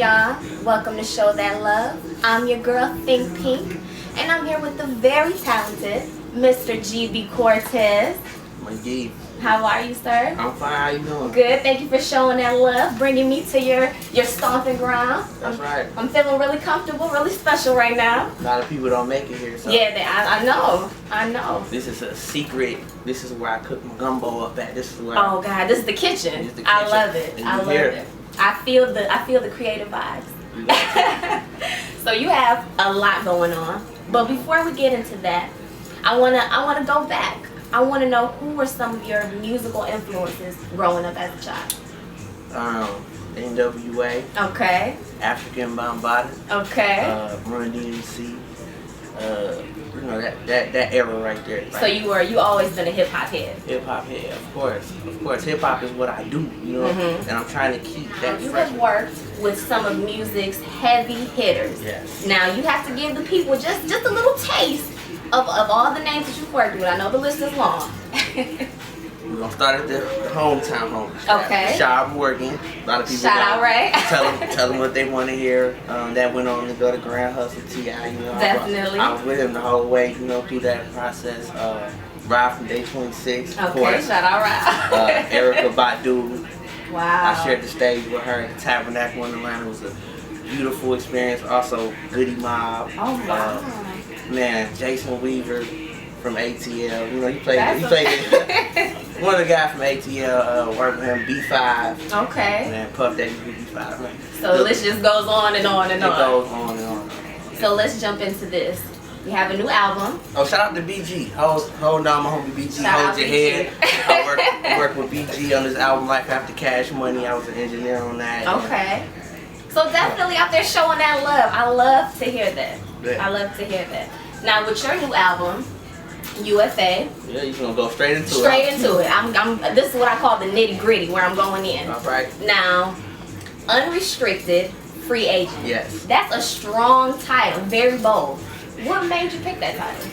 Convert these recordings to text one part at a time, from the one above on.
y'all? Welcome to Show That Love. I'm your girl, Think Pink, and I'm here with the very talented Mr. GB Cortez. McGhee. How are you, sir? I'm fine. How you doing? Good. Thank you for showing that love, bringing me to your stomping ground. That's right. I'm feeling really comfortable, really special right now. A lot of people don't make it here. So Yeah, I know. I know. this is a secret. This is where I cook my gumbo up at. This is where. Oh God, this is the kitchen. This is the I kitchen. love it. And I you love hear it. I feel the creative vibes. You got So you have a lot going on, but before we get into that, I wanna go back. I want to know who were some of your musical influences growing up as a child. NWA. Okay. African Bambaataa. Okay. Run DMC. You know that era right there. So you always been a hip hop head. Hip hop head, of course. Hip hop is what I do, you know, and I'm trying to keep that. You fresh. have worked with some of music's heavy hitters. Yes. Now you have to give the people just a little taste of all the names that you've worked with. I know the list is long. We're gonna start at the hometown homies. Okay. Sharp working. A lot of people Shout out, Ray. tell them what they want to hear. That went on to go to Grand Hustle T.I. You know, Definitely. I was with him the whole way. You know, through that process. Ride from Day 26. Of Okay. course. Shout out, Ray. Erica Badu. Wow. I shared the stage with her at the Tabernacle in Atlanta. It was a beautiful experience. Also, Goody Mob. Oh wow. Man, Jason Weaver from ATL. You know, he played one of the guys from ATL, worked with him, B5. Okay. Man, Puff Daddy B5, man. So the list just goes on and on and It on. goes on and on. So let's jump into this. You have a new album. Oh, shout out to BG. Hold on, my homie BG. Shout out Hold your BG. head. I worked with BG on this album, Life After Cash Money. I was an engineer on that. Okay. So definitely out there showing that love. I love to hear that. Yeah. I love to hear that. Now with your new album, UFA. Yeah, you gonna go straight into it. Straight into it. This is what I call the nitty gritty, where I'm going in. All right. Now, unrestricted free agent. Yes. That's a strong title, very bold. What made you pick that title?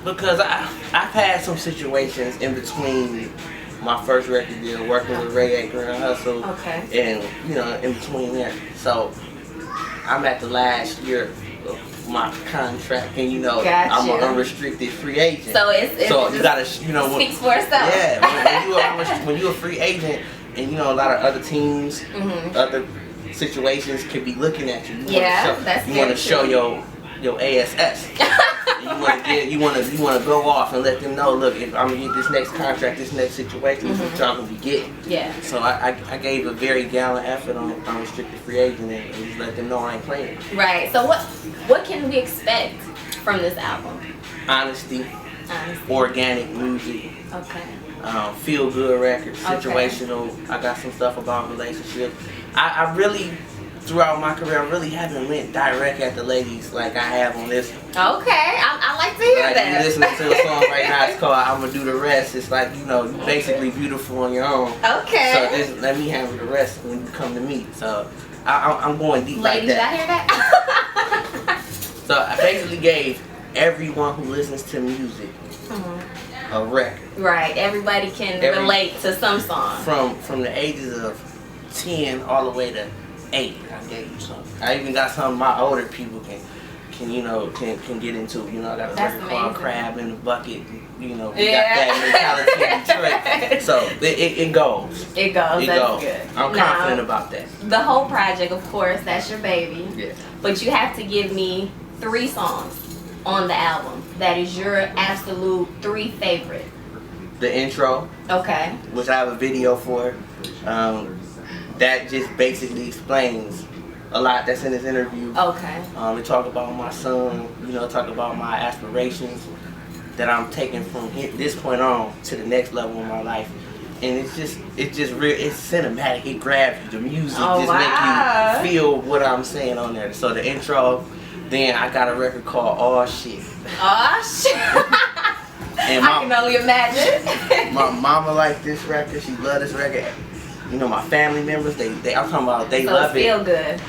Because I've had some situations in between my first record deal, working with Ray at Grand Hustle, Okay. and you know, in between there. So I'm at the last year of my contract, and you know, Gotcha. I'm an unrestricted free agent. So it's so just you gotta, you know, speaks for itself. Yeah, when you're a free agent, and you know, a lot of other teams, other situations can be looking at you. You want to show your ASS. You want to go off and let them know, look, if I'm gonna get this next contract, this next situation, this is what y'all gonna be getting. Yeah. So I gave a very gallant effort on unrestricted free agent and just let them know I ain't playing. Right. So what can we expect from this album? Honesty, organic music, Okay. feel good records, Okay. situational. I got some stuff about relationships. I really, throughout my career, I really haven't went direct at the ladies like I have on this. Okay. I like to hear Like, that. you listening to a song right now, it's called I'm Gonna Do the Rest. It's like, you know, you're basically beautiful on your own. Okay. So just let me handle the rest when you come to me. So I'm going deep Ladies, like y'all hear that. that? So I basically gave everyone who listens to music a record. Right. Everybody can relate to some song. From the ages of 10 all the way to 8, I gave you something. I even got something my older people can get into. You know, I got a That's record called amazing. Crab in the Bucket. You know, we got that mentality in Detroit. So it goes. It goes. It That's goes. good. I'm Now, confident about that. The whole project, of course, that's your baby. Yeah. But you have to give me 3 songs on the album that is your absolute 3 favorite. The intro, Okay. which I have a video for, that just basically explains a lot that's in this interview. Okay. We talk about my son, you know, talk about my aspirations that I'm taking from this point on to the next level in my life. And it's just real, it's cinematic, it grabs you, the music just make you feel what I'm saying on there. So the intro, then I got a record called All Shit. Oh shit. And I can only imagine. my mama liked this record, she loved this record. You know, my family members, they I'm talking about, they love it. Feel good.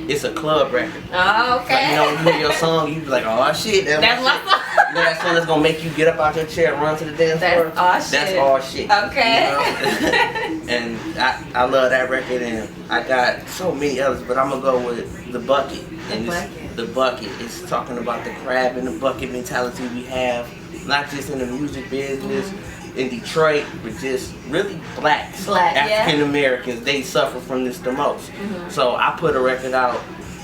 It's a club record. Oh, okay. Like, you know, when you hear your song, you be like, oh shit, That's my song. that song that's gonna make you get up out your chair and run to the dance floor? That's all shit. Okay. You know? And I love that record, and I got so many others, but I'm gonna go with The Bucket. And The Bucket is talking about the crab in the bucket mentality we have, not just in the music business, in Detroit, but just really black African Americans. They suffer from this the most. So I put a record out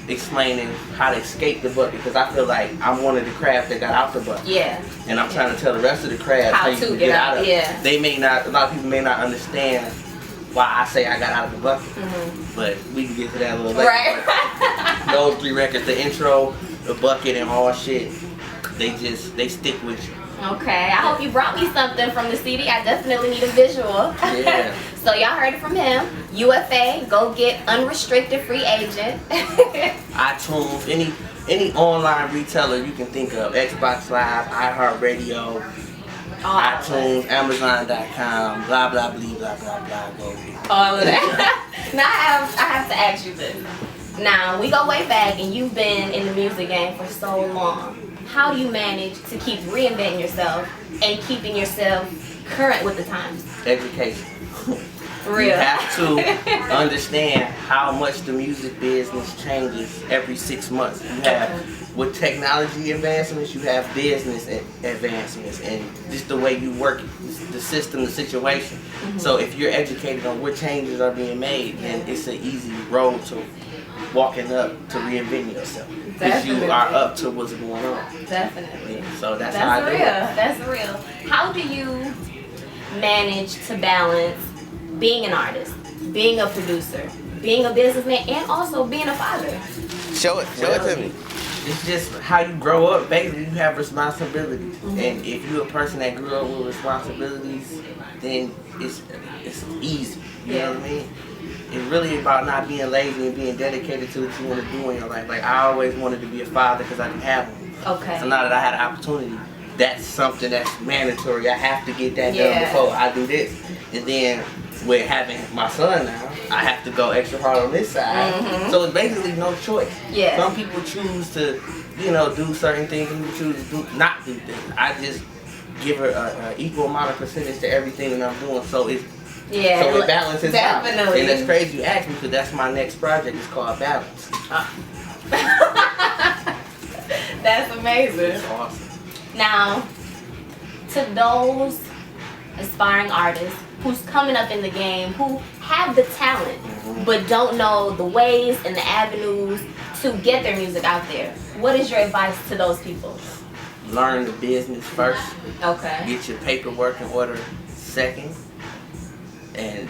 explaining how to escape the bucket, because I feel like I'm one of the crabs that got out the bucket. And I'm trying to tell the rest of the crabs how you can get out of it. They may not, a lot of people may not understand why I say I got out of the bucket, but we can get to that a little later. Right. Those 3 records, the intro, The Bucket, and All Shit, they stick with you. Okay, I hope you brought me something from the CD. I definitely need a visual. Yeah. So y'all heard it from him. UFA, go get Unrestricted Free Agent. iTunes, any online retailer you can think of, Xbox Live, iHeartRadio, iTunes, Amazon.com, blah blah blah blah blah blah. Go get all of that. Now I have to ask you this. Now we go way back, and you've been in the music game for so long. How do you manage to keep reinventing yourself and keeping yourself current with the times? Education. Real. You have to understand how much the music business changes every 6 months. You have, with technology advancements, you have business advancements, and just the way you work, the system, the situation. So if you're educated on what changes are being made, then it's an easy road to walking up to reinventing yourself. Because you are up to what's going on. Definitely. So that's how I do it. That's real. How do you manage to balance being an artist, being a producer, being a businessman, and also being a father? Show it to me. It's just how you grow up. Basically, you have responsibilities, and if you're a person that grew up with responsibilities, then it's easy. You know what I mean? It's really about not being lazy and being dedicated to what you want to do in your life. Like, I always wanted to be a father because I didn't have one. Okay. So now that I had an opportunity, that's something that's mandatory. I have to get that done before I do this. And then with having my son now, I have to go extra hard on this side. So it's basically no choice. Some people choose to, do certain things. People choose to not do things. I just give her an equal amount of percentage to everything that I'm doing. So it's so it balances out. And that's crazy you asked me, because that's my next project. It's called Balance. That's amazing. It's awesome. Now, to those aspiring artists who's coming up in the game, who have the talent, but don't know the ways and the avenues to get their music out there, what is your advice to those people? Learn the business first. Okay. Get your paperwork in order second. And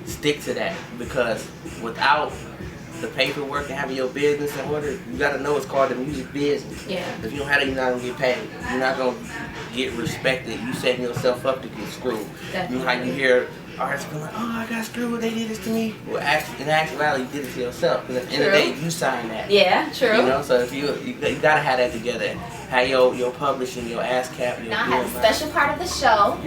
stick to that, because without the paperwork and having your business in order, you gotta know it's called the music business. If you don't have it, you're not gonna get paid. You're not gonna get respected. You setting yourself up to get screwed. You know how you hear artists be like, "Oh, I got screwed. They did this to me." Well, in actuality, you did it to yourself. Because at the end of the day, you signed that. Yeah, true. So if you gotta have that together. Have your publishing, your ASCAP. Now I have a special part of the show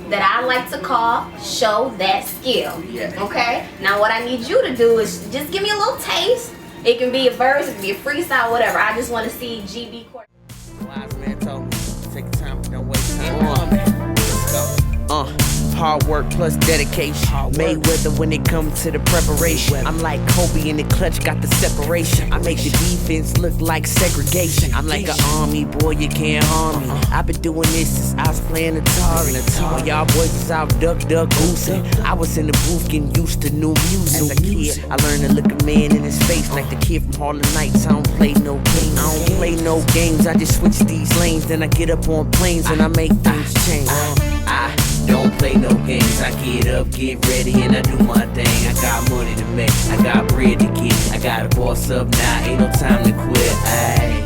that I like to call Show That Skill. Okay? Now what I need you to do is just give me a little taste. It can be a verse, it can be a freestyle, whatever. I just want to see GB CORTEZ. Wise man told me, take time, don't waste time. Let's go. Hard work plus dedication. Mayweather when it comes to the preparation. I'm like Kobe in the clutch, got the separation. I make the defense look like segregation. I'm like an army boy, you can't harm me. I've been doing this since I was playing Atari. While y'all boys was out duck goosing, I was in the booth getting used to new music. As a kid, I learned to look a man in his face like the kid from Harlem Nights. I don't play no games. I don't play no games. I just switch these lanes, then I get up on planes and I make things change. I don't play no games. I get up, get ready, and I do my thing. I got money to make, I got bread to get. I gotta boss up now, ain't no time to quit.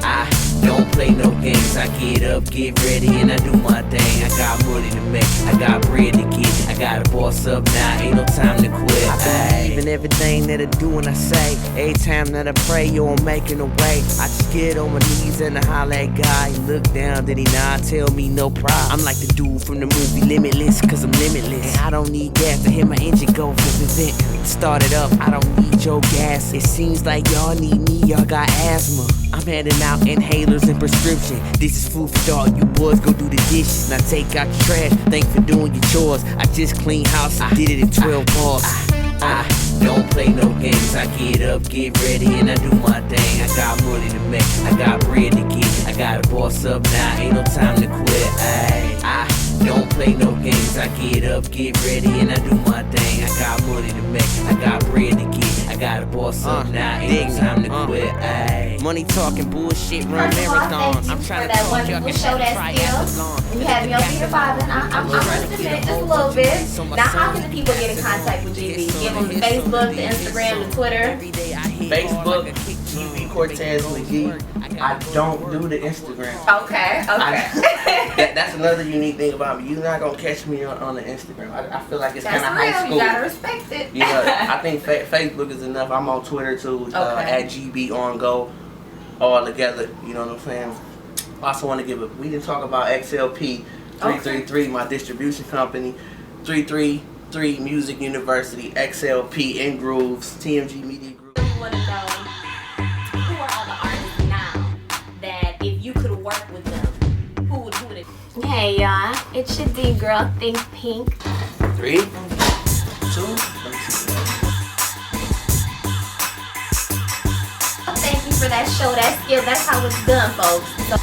I don't play no games. I get up, get ready, and I do my thing. I got money to make, I got bread to get. I gotta boss up now, ain't no time to quit. I've been leaving everything that I do and I say. Every time that I pray, yo, I'm making a way. I just get on my knees and I holler at God. He look down, then he nod, tell me no problem. I'm like the dude from the movie Limitless, cause I'm limitless. And I don't need gas to hit my engine go vent. Start it up, I don't need your gas. It seems like y'all need me, y'all got asthma. I'm handing out inhalers and prescription. This is food for thought, you boys go do the dishes. Now take out your trash, thanks for doing your chores. I just clean house, I did it in 12 bars. I don't play no games, I get up, get ready, and I do my thing. I got money to make, I got bread to get. I gotta boss up now, ain't no time to quit. Ay, I don't play no games, I get up, get ready, and I do my thing. I got money to make, I got bread to get. I gotta boss up now, ain't no time to quit. Ay, money talking bullshit, run marathons. I'm trying to that wonderful show that still. You had me over here vibing. I'm listening just a little bit. Now, how can the people get in contact with GB? Give them the Facebook, the Instagram, the Twitter. Facebook, GB CORTEZ McGhee. I don't do the Instagram. Okay. That's another unique thing about me. You're not gonna catch me on the Instagram. I feel like it's kind of That's high real. school. You gotta respect it. You know, I think Facebook is enough. I'm on Twitter too, at GB on go, all together. You know what I'm saying? I also want to give we didn't talk about XLP 333, my distribution company, 333 Music University, XLP in Grooves, TMG Media Group. I want to know who are all the artists now that if you could work with them, who would it? Hey y'all, it's your D girl, Think Pink. 3, 2. Thank you for that show, that skill. That's how it's done, folks. So